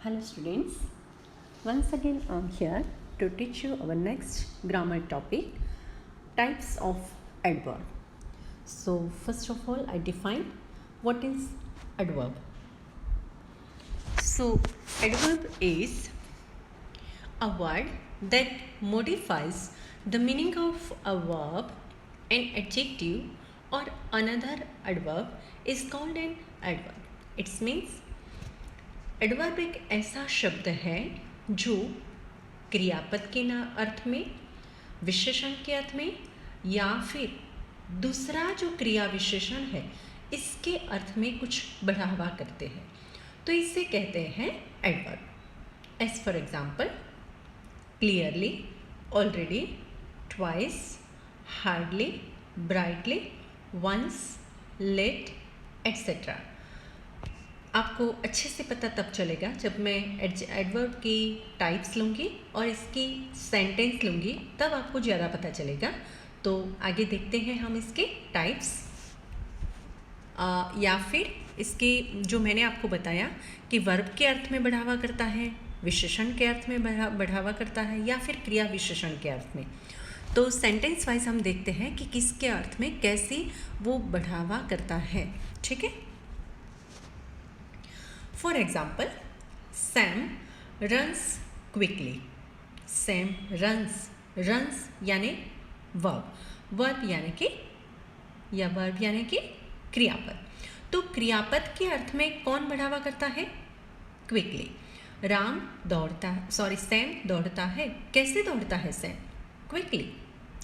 Hello students, once again I am here to teach you our next grammar topic, types of adverb. So first of all I define what is adverb. So adverb is a word that modifies the meaning of a verb. An adjective or another adverb is called an adverb. It means adverb एक ऐसा शब्द है जो क्रियापद के अर्थ में, विशेषण के अर्थ में या फिर दूसरा जो क्रिया विशेषण है इसके अर्थ में कुछ बढ़ावा करते हैं, तो इसे कहते हैं adverb. As for example clearly, already, twice, hardly, brightly, once, late etcetera. आपको अच्छे से पता तब चलेगा जब मैं एडवर्ब की टाइप्स लूँगी और इसकी सेंटेंस लूँगी, तब आपको ज़्यादा पता चलेगा. तो आगे देखते हैं हम इसके टाइप्स, या फिर इसके जो मैंने आपको बताया कि वर्ब के अर्थ में बढ़ावा करता है, विशेषण के अर्थ में बढ़ावा करता है या फिर क्रिया विशेषण के अर्थ में. तो सेंटेंस वाइज हम देखते हैं कि किसके अर्थ में कैसे वो बढ़ावा करता है. ठीक है. For example, Sam runs quickly. Sam runs. Runs यानी verb. Verb यानी कि या verb यानी कि क्रियापद. तो क्रियापद के अर्थ में कौन बढ़ावा करता है? Quickly. राम दौड़ता है, Sam दौड़ता है. कैसे दौड़ता है Sam? Quickly.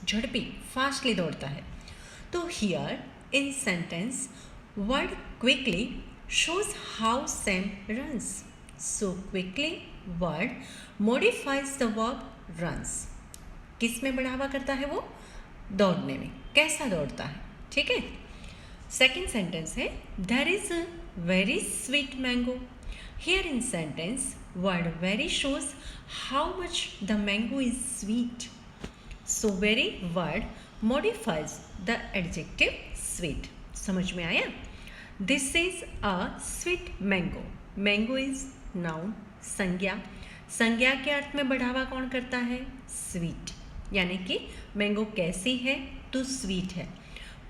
झड़पी, fastly दौड़ता है. तो here in sentence, word quickly shows how Sam runs. So quickly word modifies the verb runs. किस में बढ़ावा करता है वो? दौड़ने में. कैसा दौड़ता है? ठीक है. सेकेंड सेंटेंस है There is a very sweet mango. Here in sentence word very shows how much the mango is sweet. So very word modifies the adjective sweet. समझ में आया? This is a sweet mango. Mango is noun, संज्ञा. संज्ञा के अर्थ में बढ़ावा कौन करता है? Sweet. यानी कि मैंगो कैसी है? तो स्वीट है.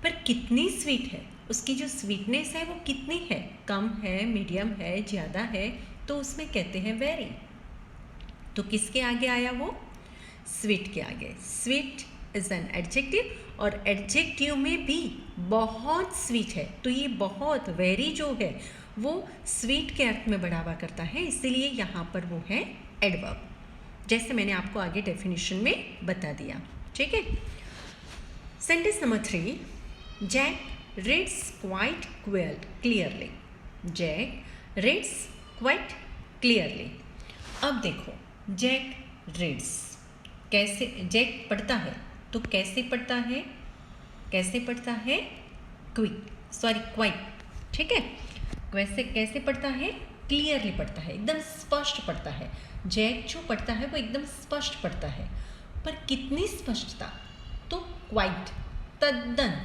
पर कितनी स्वीट है? उसकी जो स्वीटनेस है वो कितनी है? कम है, मीडियम है, ज़्यादा है, तो उसमें कहते हैं वेरी. तो किसके आगे आया वो? स्वीट के आगे. स्वीट इज़ एन एडजेक्टिव और एडजेक्टिव में भी बहुत स्वीट है, तो ये बहुत, वेरी जो है वो स्वीट के अर्थ में बढ़ावा करता है, इसीलिए यहाँ पर वो है एडवर्ब, जैसे मैंने आपको आगे डेफिनेशन में बता दिया. ठीक है. Sentence number 3, Jack reads quite clearly. Jack reads quite clearly. अब देखो, जैक रीड्स, कैसे जैक पढ़ता है, तो कैसे पढ़ता है? कैसे पढ़ता है? क्वाइट. ठीक है. वैसे कैसे पढ़ता है? क्लियरली पढ़ता है, एकदम स्पष्ट पढ़ता है. जैक जो पढ़ता है वो एकदम स्पष्ट पढ़ता है. पर कितनी स्पष्टता? तो क्वाइट, तद्दन,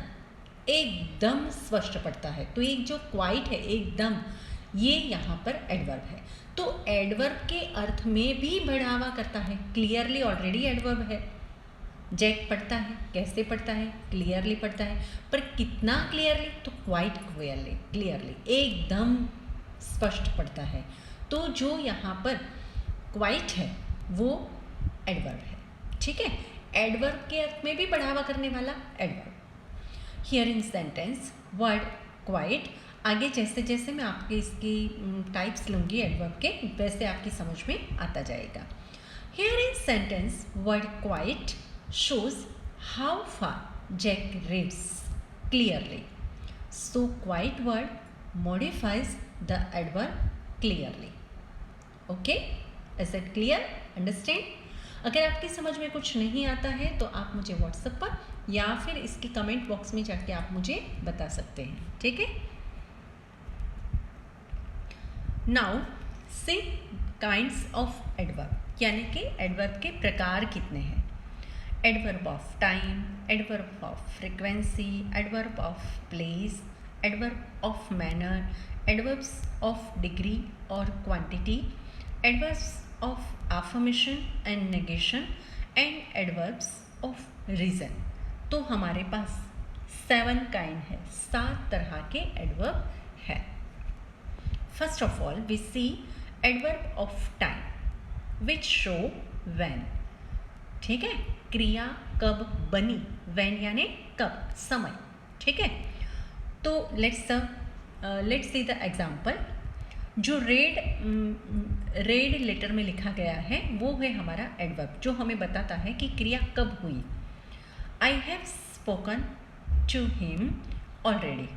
एकदम स्पष्ट पढ़ता है. तो एक जो क्वाइट है, एकदम, ये यहाँ पर एडवर्ब है. तो एडवर्ब के अर्थ में भी बढ़ावा करता है. क्लियरली ऑलरेडी एडवर्ब है. जैक पढ़ता है, कैसे पढ़ता है? क्लियरली पढ़ता है. पर कितना क्लियरली? तो क्वाइट क्लियरली, एकदम स्पष्ट पढ़ता है. तो जो यहाँ पर क्वाइट है वो एडवर्ब है. ठीक है. एडवर्ब के अर्थ में भी बढ़ावा करने वाला adverb. Here in sentence word quite, आगे जैसे जैसे मैं आपके इसकी टाइप्स लूँगी एडवर्ब के, वैसे आपकी समझ में आता जाएगा. Here in sentence word quite shows how far Jack reads clearly. So quiet word modifies the adverb clearly. Okay? Is it clear? Understand? अगर आपकी समझ में कुछ नहीं आता है तो आप मुझे व्हाट्सएप पर या फिर इसकी कमेंट बॉक्स में जाके आप मुझे बता सकते हैं. ठीक है. Now say kinds of adverb, यानी कि एडवर्ब के प्रकार कितने हैं. Adverb of time, adverb of frequency, adverb of place, adverb of manner, adverbs of degree और quantity, adverbs of affirmation and negation and adverbs of reason. तो हमारे पास 7 kind है, 7 तरह के एडवर्ब है। First of all we see adverb of time which show when. ठीक है, क्रिया कब बनी, व्हेन यानी कब, समय। ठीक है, तो लेट्स सी द एग्जाम्पल। जो रेड लेटर में लिखा गया है वो है हमारा एडवर्ब, जो हमें बताता है कि क्रिया कब हुई। I have spoken to him already.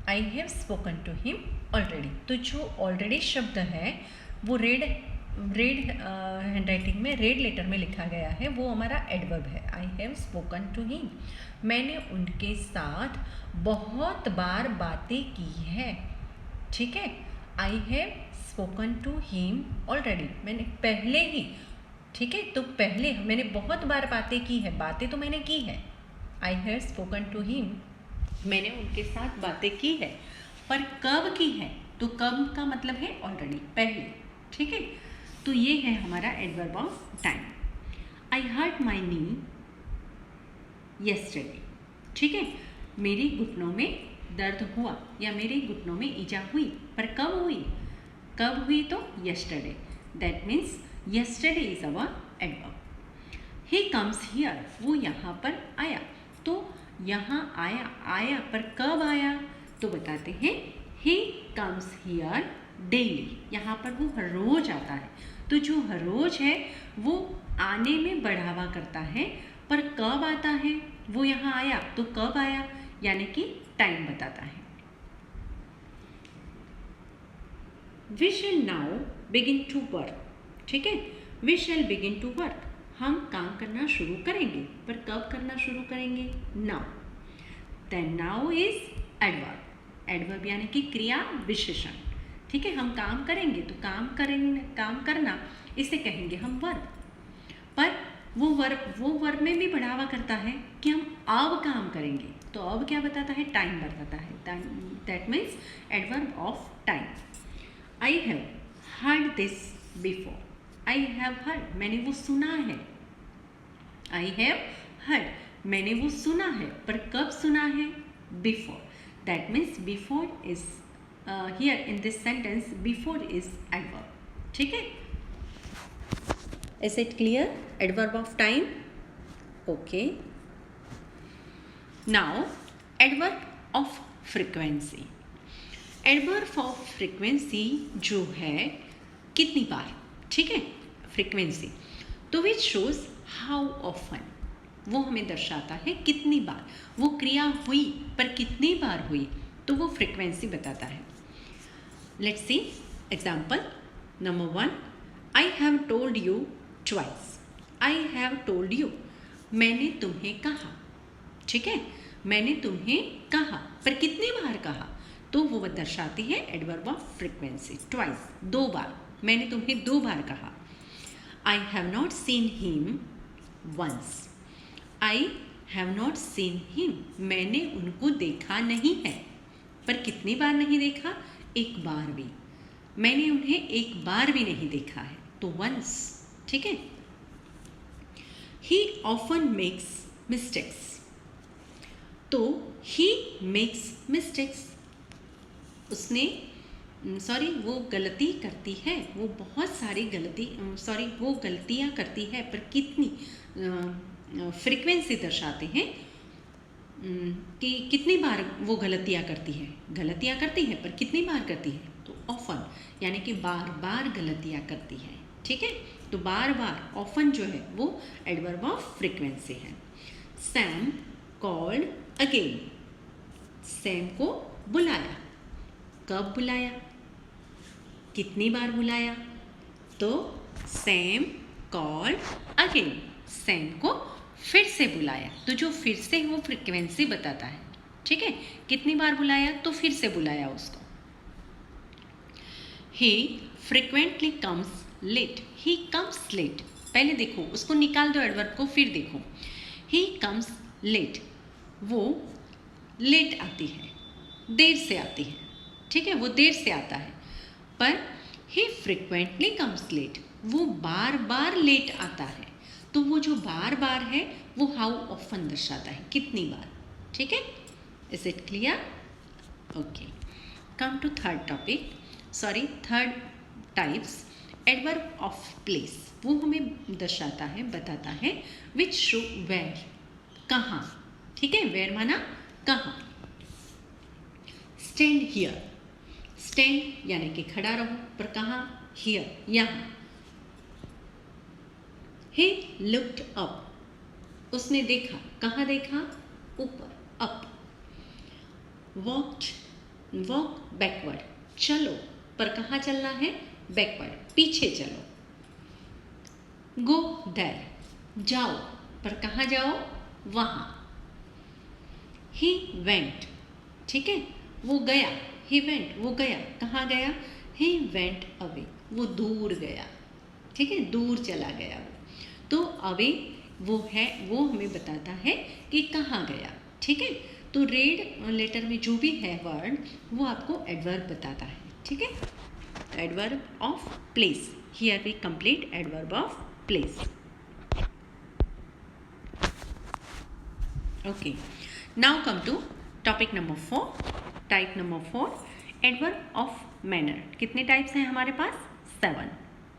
I have spoken to him already. तो जो ऑलरेडी शब्द है वो रेड हैंडराइटिंग में, रेड लेटर में लिखा गया है, वो हमारा एडवर्ब है। I have spoken to him, मैंने उनके साथ बहुत बार बातें की है। ठीक है, I have spoken to him already, मैंने पहले ही, ठीक है, तो पहले मैंने बहुत बार बातें की है, बातें तो मैंने की है। I have spoken to him, मैंने उनके साथ बातें की है, पर कब की है, तो कब का मतलब है ऑलरेडी, पहले। ठीक है, तो ये है हमारा adverb of time. I hurt my knee yesterday. ठीक है, मेरे घुटनों में दर्द हुआ या मेरे घुटनों में ईजा हुई, पर कब हुई, कब हुई, तो yesterday. That means yesterday is our adverb. He comes here, वो यहाँ पर आया, तो यहाँ आया पर कब आया, तो बताते हैं ही कम्स हियर डेली, यहाँ पर वो हर रोज आता है। तो जो हर रोज है वो आने में बढ़ावा करता है, पर कब आता है, वो यहाँ आया तो कब आया, यानी कि टाइम बताता है। We shall now begin to work. ठीक है, we shall begin to work, हम काम करना शुरू करेंगे, पर कब करना शुरू करेंगे, now. Then now is adverb, adverb यानी कि क्रिया विशेषण। ठीक है, हम काम करेंगे, तो काम करना, इसे कहेंगे हम वर्ब। पर वो वर्ब में भी बढ़ावा करता है कि हम अब काम करेंगे, तो अब क्या बताता है, टाइम बताता है। That means adverb of time. I have heard this before, I have heard, मैंने वो सुना है। आई हैव हर्ड, मैंने वो सुना है, पर कब सुना है, before. That means before is here in this sentence, before is adverb. ठीक है, is it clear, adverb of time. Okay, now adverb of frequency. Adverb of frequency जो है कितनी बार, ठीक है, फ्रीक्वेंसी, तो विच शोज हाउ ऑफन, वो हमें दर्शाता है कितनी बार वो क्रिया हुई, पर कितनी बार हुई, तो वो फ्रीक्वेंसी बताता है। Let's see example number 1, I have told you twice. I have told you, मैंने तुम्हें कहा। ठीक है, मैंने तुम्हें कहा, पर कितनी बार कहा, तो वो दर्शाती है एडवर्ब ऑफ फ्रीक्वेंसी, ट्वाइस, 2 बार, मैंने तुम्हें 2 बार कहा। I have not seen him once. I have not seen him, मैंने उनको देखा नहीं है, पर कितनी बार नहीं देखा, 1 बार भी, मैंने उन्हें 1 बार भी नहीं देखा है, तो वंस। ठीक है, ही ऑफन मेक्स मिस्टेक्स, तो ही मेक्स मिस्टेक्स, उसने वो गलती करती है, वो बहुत सारी वो गलतियाँ करती है, पर कितनी, फ्रीक्वेंसी दर्शाते हैं कि कितनी बार वो गलतियाँ करती है, पर कितनी बार करती है, तो ऑफन, यानी कि बार बार गलतियाँ करती है। ठीक है, तो बार बार, ऑफन जो है वो एडवर्ब ऑफ फ्रीक्वेंसी है। सैम कॉल्ड अगेन, सैम को बुलाया, कब बुलाया, कितनी बार बुलाया, तो सैम कॉल्ड अगेन, सैम को फिर से बुलाया, तो जो फिर से वो फ्रीक्वेंसी बताता है। ठीक है, कितनी बार बुलाया, तो फिर से बुलाया उसको। He frequently comes late, he comes late, पहले देखो उसको निकाल दो एडवर्ब को, फिर देखो। ही कम्स लेट, वो लेट आती है, देर से आती है। ठीक है, वो देर से आता है, पर ही फ्रिक्वेंटली कम्स लेट, वो बार बार लेट आता है। तो वो जो बार बार है वो हाउ ऑफन दर्शाता है, कितनी बार। ठीक है, is it clear? Okay, come to third topic, sorry third types, adverb of place. वो हमें दर्शाता है, बताता है विच शो वेयर, कहाँ। ठीक है, वेयर माना कहाँ। स्टैंड हियर, स्टैंड यानी कि खड़ा रहो, पर कहाँ, हियर यहाँ। ही लुक्ड अप, उसने देखा, कहाँ देखा, ऊपर, अप। वॉक बैकवर्ड, चलो, पर कहाँ चलना है, बैकवर्ड, पीछे चलो। गो देयर, जाओ, पर कहाँ जाओ, वहाँ। ही वेंट, ठीक है, वो गया, ही वेंट, वो गया, कहाँ गया, ही वेंट अवे, वो दूर गया। ठीक है, दूर चला गया वो। तो अवे वो है, वो हमें बताता है कि कहाँ गया। ठीक है, तो रेड लेटर में जो भी है वर्ड वो आपको एडवर्ब बताता है। ठीक है, adverb of place, here we complete adverb of place. Okay, now come to topic number 4, type number 4, adverb of manner. कितने टाइप्स हैं हमारे पास, 7।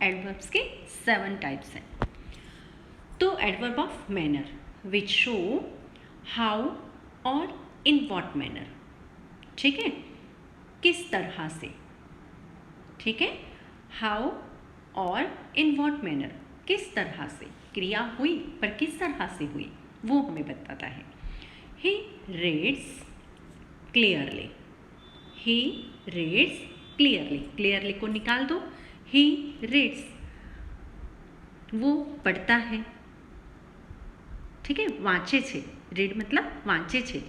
एडवर्ब्स के 7 टाइप्स हैं। तो adverb of manner which show how और इन व्हाट मैनर। ठीक है, किस तरह से। ठीक है, हाउ और इन व्हाट मैनर, किस तरह से क्रिया हुई, पर किस तरह से हुई वो हमें बताता है। He reads clearly, he reads clearly, clearly को निकाल दो, ही रीड्स वो पढ़ता है। ठीक है, वांचे छे, रीड मतलब वांचे छे।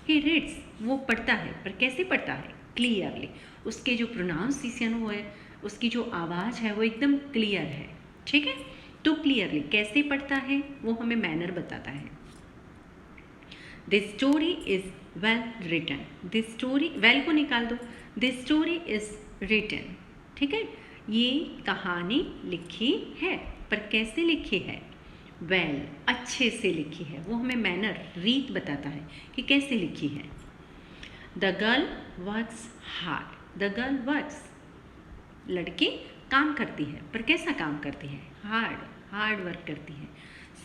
ही रीड्स वो पढ़ता है, पर कैसे पढ़ता है, क्लियरली। उसके जो प्रोनाउंसिएशन वो है, उसकी जो आवाज़ है वो एकदम क्लियर है। ठीक है, तो क्लियरली कैसे पढ़ता है वो हमें मैनर बताता है। This story is well written, this story, well को निकाल दो, दिस स्टोरी इज रिटन। ठीक है, ये कहानी लिखी है, पर कैसे लिखी है, वेल अच्छे से लिखी है। वो हमें मैनर, रीत बताता है कि कैसे लिखी है। The girl works hard, the girl works, लड़की काम करती है, पर कैसा काम करती है, हार्ड, हार्ड वर्क करती है,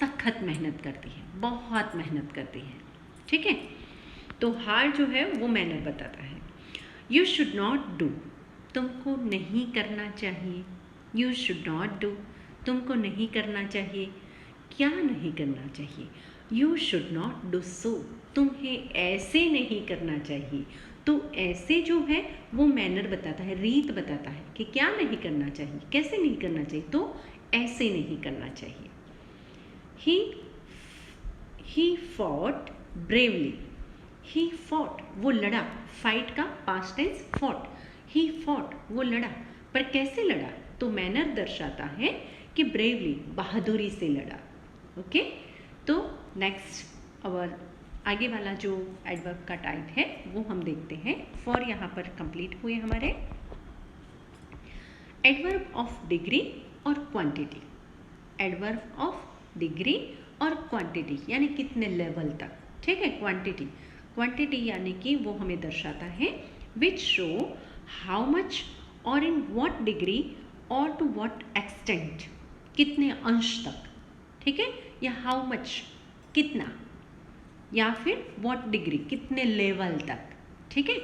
सख्त मेहनत करती है, बहुत मेहनत करती है। ठीक है, तो हार्ड जो है वो मैनर बताता है। यू शुड नॉट डू, तुमको नहीं करना चाहिए। यू शुड नॉट डू, तुमको नहीं करना चाहिए। क्या नहीं करना चाहिए, you should not do so, तुम्हें ऐसे नहीं करना चाहिए। तो ऐसे जो है वो मैनर बताता है, रीत बताता है कि क्या नहीं करना चाहिए, कैसे नहीं करना चाहिए, तो ऐसे नहीं करना चाहिए। He fought bravely, he fought वो लड़ा, फाइट का past tense fought, he fought वो लड़ा, पर कैसे लड़ा, तो मैनर दर्शाता है कि ब्रेवली बहादुरी से लड़ा। ओके, तो नेक्स्ट और आगे वाला जो एडवर्ब का टाइप है वो हम देखते हैं। फॉर यहाँ पर कंप्लीट हुए हमारे एडवर्ब ऑफ डिग्री और क्वांटिटी। एडवर्ब ऑफ डिग्री और क्वांटिटी यानी कितने लेवल तक। ठीक है, क्वांटिटी, क्वांटिटी यानी कि वो हमें दर्शाता है विच शो हाउ मच और इन व्हाट डिग्री और टू व्हाट एक्सटेंट, कितने अंश तक। ठीक है, या हाउ मच कितना, या फिर व्हाट डिग्री कितने लेवल तक। ठीक है,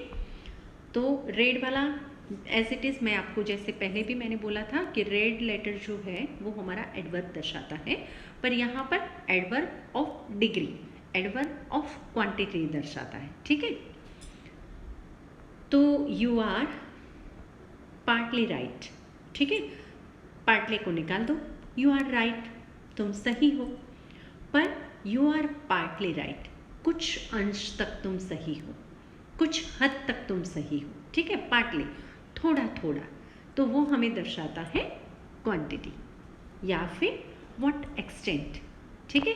तो रेड वाला एज इट इज़, मैं आपको जैसे पहले भी मैंने बोला था कि रेड लेटर जो है वो हमारा एडवर्ब दर्शाता है, पर यहाँ पर adverb of degree, adverb of quantity दर्शाता है। ठीक है, तो यू आर पार्टली राइट। ठीक है, पार्टली को निकाल दो, यू आर राइट तुम सही हो, पर यू आर पार्टली राइट कुछ अंश तक तुम सही हो, कुछ हद तक तुम सही हो। ठीक है, पार्टली थोड़ा थोड़ा, तो वो हमें दर्शाता है क्वांटिटी, या फिर व्हाट एक्सटेंट। ठीक है,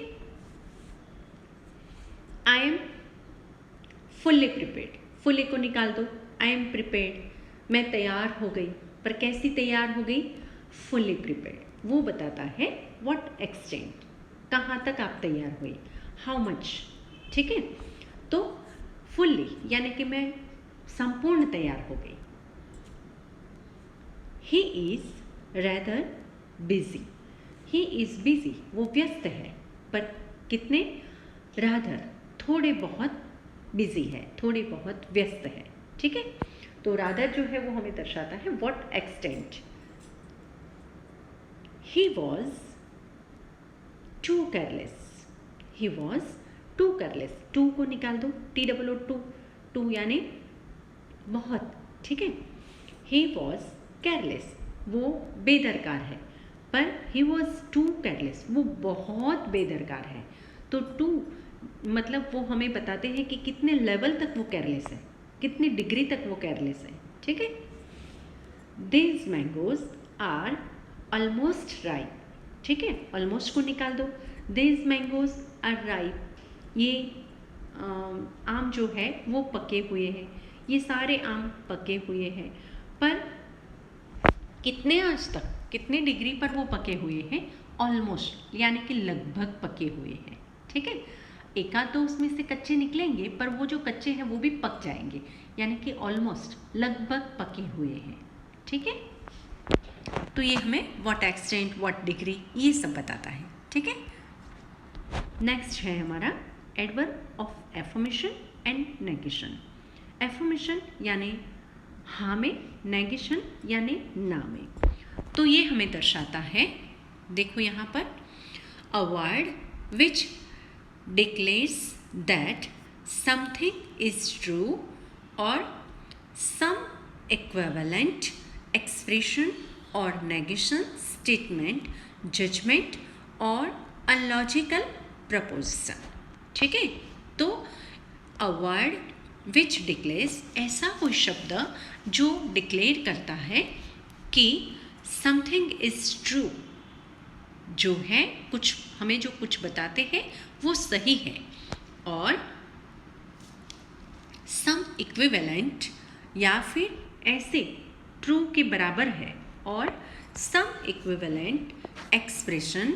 I am fully prepared, fully को निकाल दो, आई एम प्रिपेयर्ड मैं तैयार हो गई, पर कैसी तैयार हो गई? Fully prepared. वो बताता है व्हाट एक्सटेंट, कहाँ तक आप तैयार हुई, हाउ मच। ठीक है, तो फुल्ली यानी कि मैं संपूर्ण तैयार हो गई। He is rather busy, he is busy, वो व्यस्त है, पर कितने? रादर, थोड़े बहुत बिजी है, थोड़े बहुत व्यस्त है। ठीक है, तो रादर जो है वो हमें दर्शाता है what extent. He was too careless, he was too careless, too को निकाल दो, TOO, टू यानी बहुत। ठीक है, ही वॉज केयरलेस, वो बेदरकार है, पर ही वॉज टू केयरलेस, वो बहुत बेदरकार है। तो टू मतलब वो हमें बताते हैं कि कितने लेवल तक वो केयरलेस है, कितनी डिग्री तक वो केयरलेस है। ठीक है, these mangoes are almost ripe. ठीक है, ऑलमोस्ट को निकाल दो, दीज मैंगोज आर राइप, ये आम जो है वो पके हुए हैं, ये सारे आम पके हुए हैं, पर कितने आज तक, कितने डिग्री पर वो पके हुए हैं? ऑलमोस्ट यानी कि लगभग पके हुए हैं। ठीक है, एक आध तो उसमें से कच्चे निकलेंगे, पर वो जो कच्चे हैं वो भी पक जाएंगे, यानी कि ऑलमोस्ट लगभग पके हुए हैं। ठीक है, तो ये हमें व्हाट एक्सटेंट, व्हाट डिग्री, ये सब बताता है। ठीक है, नेक्स्ट है हमारा adverb of affirmation and negation. Affirmation यानी हाँ में, नेगेशन यानी ना में। तो ये हमें दर्शाता है, देखो यहाँ पर, a word which declares that something is true और सम इक्विवेलेंट एक्सप्रेशन और नेगेशन, स्टेटमेंट, जजमेंट और अनलॉजिकल प्रपोजिशन। ठीक है, तो अ वर्ड विच डिक्लेयर्स, ऐसा कोई शब्द जो डिक्लेयर करता है कि समथिंग इज ट्रू, जो है कुछ, हमें जो कुछ बताते हैं वो सही है, और सम इक्विवेलेंट या फिर ऐसे ट्रू के बराबर है, और सम इक्विवेलेंट एक्सप्रेशन।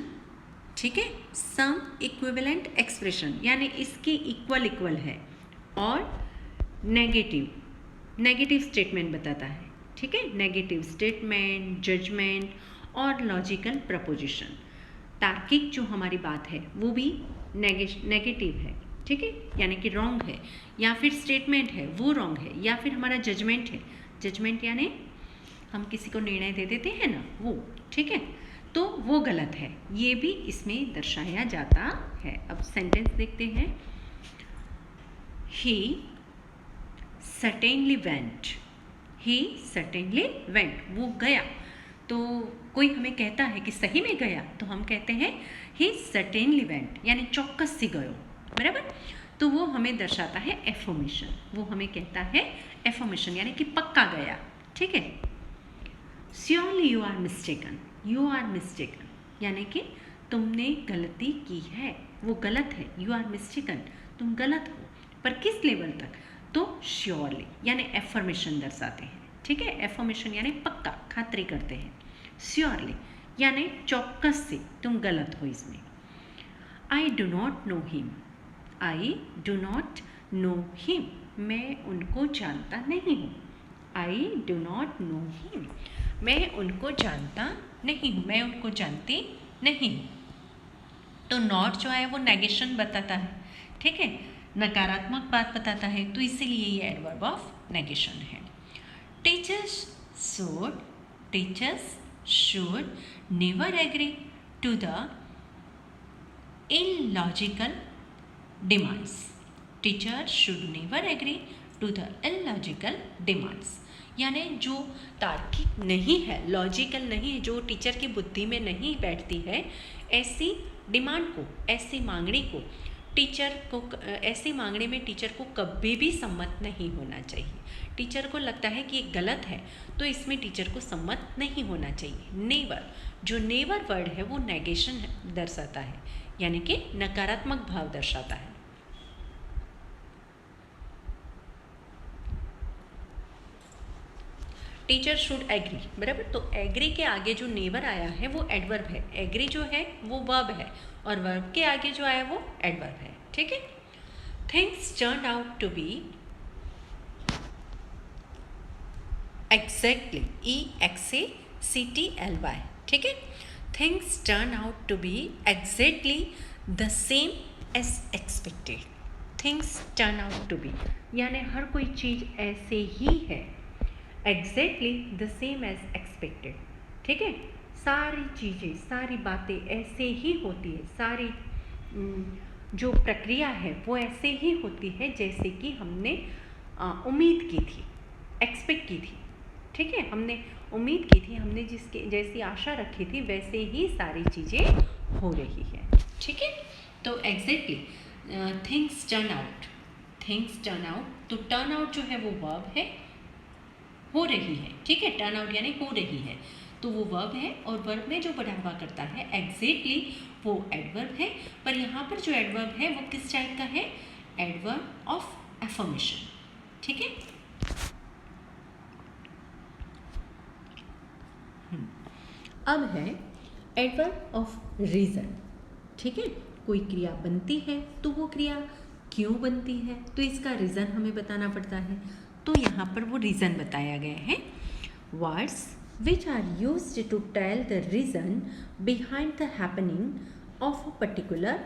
ठीक है, सम इक्विवेलेंट एक्सप्रेशन यानी इसके इक्वल इक्वल है, और नेगेटिव स्टेटमेंट बताता है। ठीक है, नेगेटिव स्टेटमेंट, जजमेंट और लॉजिकल प्रपोजिशन। तार्किक जो हमारी बात है वो भी नेगेटिव है। ठीक है, यानी कि रॉन्ग है, या फिर स्टेटमेंट है वो रॉन्ग है, या फिर हमारा जजमेंट है, जजमेंट यानी हम किसी को निर्णय दे देते हैं ना, वो। ठीक है, तो वो गलत है, ये भी इसमें दर्शाया जाता है। अब सेंटेंस देखते हैं। ही सर्टेनली वेंट, ही सर्टेनली वेंट, वो गया। तो कोई हमें कहता है कि सही में गया, तो हम कहते हैं ही सर्टेनली वेंट, यानी चौकस से गयो। बराबर, तो वो हमें दर्शाता है एफर्मेशन, वो हमें कहता है एफर्मेशन यानी कि पक्का गया। ठीक है, surely you are mistaken, you are mistaken यानी कि तुमने गलती की है, वो गलत है। यू आर मिस्टेकन, तुम गलत हो, पर किस लेवल तक? तो श्योरली यानी एफर्मेशन दर्शाते हैं। ठीक है, एफर्मेशन यानी पक्का, खातरी करते हैं। श्योरली यानी चौकस से तुम गलत हो इसमें। I do not know him, I do not know him, मैं उनको जानता नहीं हूँ। I do not know him, मैं उनको जानता नहीं हूँ, मैं उनको जानती नहीं हूँ। तो नॉट जो है वो नेगेशन बताता है। ठीक है, नकारात्मक बात बताता है, तो इसीलिए ये एडवर्ब ऑफ नेगेशन है। Teachers should never agree to the illogical demands. Teachers should never agree to the illogical demands. यानी जो तार्किक नहीं है, लॉजिकल नहीं है, जो टीचर की बुद्धि में नहीं बैठती है, ऐसी डिमांड को, ऐसी मांगनी को टीचर को, ऐसी मांगने में टीचर को कभी भी सम्मत नहीं होना चाहिए। टीचर को लगता है कि ये गलत है, तो इसमें टीचर को सम्मत नहीं होना चाहिए। नेवर, जो नेवर वर्ड है वो नेगेशन दर्शाता है, यानी कि नकारात्मक भाव दर्शाता है। टीचर शुड एग्री, बराबर। तो एग्री के आगे जो नेवर आया है वो एडवर्ब है, एग्री जो है वो वर्ब है और वर्ब के आगे जो आया वो एडवर्ब है, ठीक है। Things turn out to be exactly, EXACTLY, ठीक है। Things turn out to be exactly the same as expected. Things turn out to be यानी हर कोई चीज़ ऐसे ही है, exactly the same as expected, ठीक है। सारी चीज़ें, सारी बातें ऐसे ही होती है, सारी जो प्रक्रिया है वो ऐसे ही होती है जैसे कि हमने उम्मीद की थी, एक्सपेक्ट की थी, ठीक है। हमने उम्मीद की थी, हमने जिसके जैसी आशा रखी थी वैसे ही सारी चीज़ें हो रही है, ठीक है। तो exactly things turn out, things turn out, तो टर्न आउट जो है वो वर्ब है, हो रही है, ठीक है। टर्न आउट यानी हो रही है, तो वो वर्ब है और वर्ब में जो बढ़ावा करता है एग्जैक्टली वो एडवर्ब है। पर यहाँ पर जो एडवर्ब है वो किस टाइप का है, एडवर्ब ऑफ एफर्मेशन, ठीक है। अब है एडवर्ब ऑफ रीज़न, ठीक है। कोई क्रिया बनती है तो वो क्रिया क्यों बनती है, तो इसका रीज़न हमें बताना पड़ता है। तो यहाँ पर वो रीज़न बताया गया है, words which are used to tell the reason behind the happening of a particular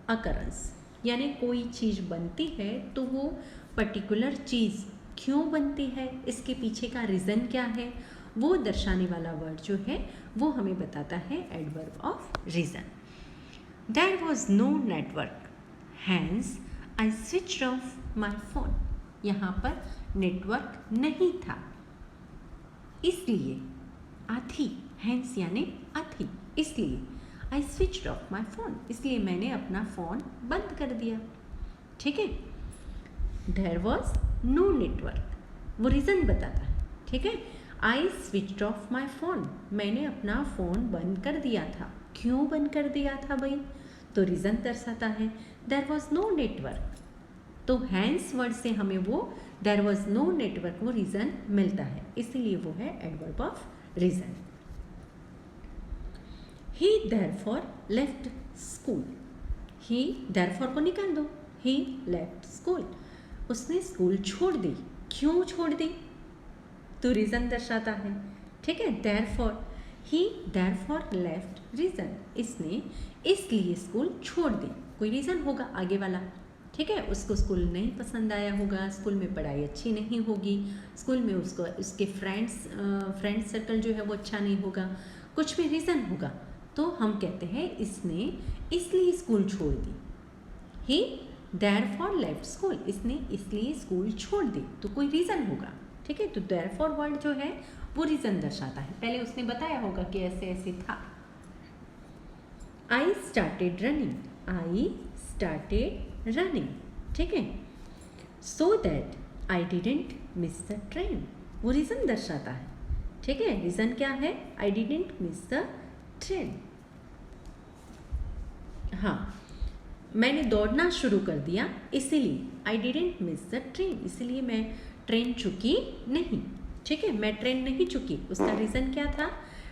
occurrence. यानी कोई चीज़ बनती है तो वो पर्टिकुलर चीज़ क्यों बनती है, इसके पीछे का रीज़न क्या है, वो दर्शाने वाला वर्ड जो है वो हमें बताता है adverb of reason. There was no network, hence I switch off my phone. यहाँ पर नेटवर्क नहीं था, इसलिए आथी, हैंस यानी आथी, इसलिए आई स्विच ऑफ माई फोन, इसलिए मैंने अपना फ़ोन बंद कर दिया, ठीक है। देयर वॉज नो नेटवर्क, वो रीज़न बताता है, ठीक है। आई स्विच ऑफ माई फोन, मैंने अपना फ़ोन बंद कर दिया था, क्यों बंद कर दिया था भाई, तो रीज़न दर्शाता है। देयर वॉज नो नेटवर्क, तो हैंस वर्ड से हमें वो देयर वॉज नो नेटवर्क वो रीज़न मिलता है, इसीलिए वो है adverb of reason. He therefore left school, he therefore को निकाल दो, ही लेफ्ट स्कूल, उसने स्कूल छोड़ दी, क्यों छोड़ दी, तो रीज़न दर्शाता है, ठीक है। देयरफॉर, ही देयरफॉर लेफ्ट रीज़न, इसने इसलिए स्कूल छोड़ दी, कोई रीज़न होगा आगे वाला, ठीक है। उसको स्कूल नहीं पसंद आया होगा, स्कूल में पढ़ाई अच्छी नहीं होगी, स्कूल में उसको उसके फ्रेंड्स सर्कल जो है वो अच्छा नहीं होगा, कुछ भी रीज़न होगा, तो हम कहते हैं इसने इसलिए स्कूल छोड़ दी। ही देयरफॉर लेफ्ट स्कूल, इसने इसलिए स्कूल छोड़ दी, तो कोई रीज़न होगा, ठीक है। तो देयरफॉर वर्ड जो है वो रीज़न दर्शाता है, पहले उसने बताया होगा कि ऐसे ऐसे था। I started running, I started running, ठीक है। So that I didn't miss the train, वो रीज़न दर्शाता है, ठीक है। रीज़न क्या है, I didn't miss the train. हाँ, मैंने दौड़ना शुरू कर दिया इसीलिए, I didn't miss the train, इसलिए मैं ट्रेन चुकी नहीं, ठीक है। मैं ट्रेन नहीं चुकी, उसका रीज़न क्या था,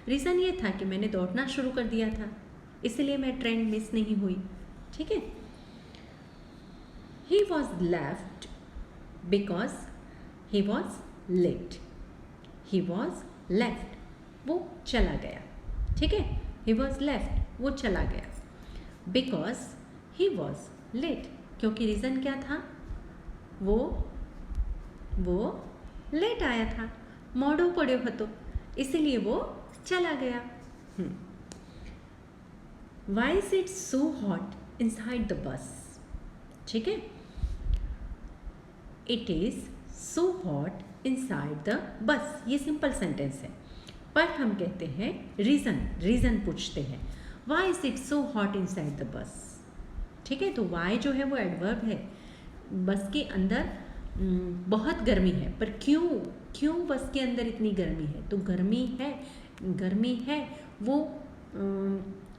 रीज़न ये था कि मैंने दौड़ना शुरू कर दिया था, इसलिए मैं ट्रेन मिस नहीं हुई, ठीक है। He was left because he was late, he was left, वो चला गया, ठीक है। ही वॉज लेफ्ट, वो चला गया, बिकॉज ही वॉज लेट, क्योंकि रीज़न क्या था, वो लेट आया था, मोड़ो पड़ो हतो, इसीलिए वो चला गया। Why is it so hot inside the bus, ठीक है। It is so hot inside the bus, ये सिंपल सेंटेंस है, पर हम कहते हैं रीज़न पूछते हैं, why is it so hot inside the bus, ठीक है। तो वाई जो है वो एडवर्ब है, बस के अंदर बहुत गर्मी है, पर क्यों बस के अंदर इतनी गर्मी है, तो गर्मी है वो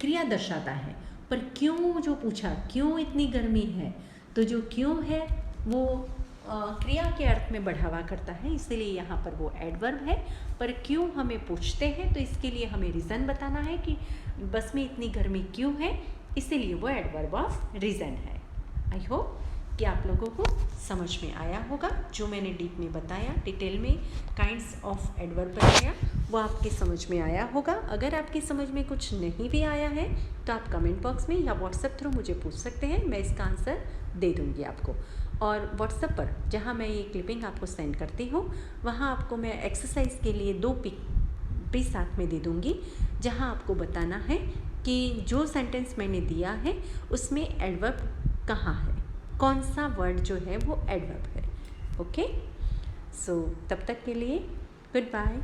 क्रिया दर्शाता है, पर क्यों जो पूछा, क्यों इतनी गर्मी है, तो जो क्यों है वो क्रिया के अर्थ में बढ़ावा करता है, इसीलिए यहाँ पर वो एडवर्ब है। पर क्यों हमें पूछते हैं तो इसके लिए हमें रीज़न बताना है कि बस में इतनी गर्मी क्यों है, इसीलिए वो एडवर्ब ऑफ रीज़न है। आई होप कि आप लोगों को समझ में आया होगा। जो मैंने डीप में बताया, डिटेल में काइंड्स ऑफ एडवर्ब बताया, वो आपके समझ में आया होगा। अगर आपकी समझ में कुछ नहीं भी आया है तो आप कमेंट बॉक्स में या व्हाट्सएप थ्रू मुझे पूछ सकते हैं, मैं इसका आंसर दे दूँगी आपको। और व्हाट्सएप पर जहाँ मैं ये क्लिपिंग आपको सेंड करती हूँ, वहाँ आपको मैं एक्सरसाइज के लिए 2 पिक भी साथ में दे दूँगी, जहाँ आपको बताना है कि जो सेंटेंस मैंने दिया है उसमें एडवर्ब कहाँ है, कौन सा वर्ड जो है वो एडवर्ब है। ओके, सो तब तक के लिए गुड बाय।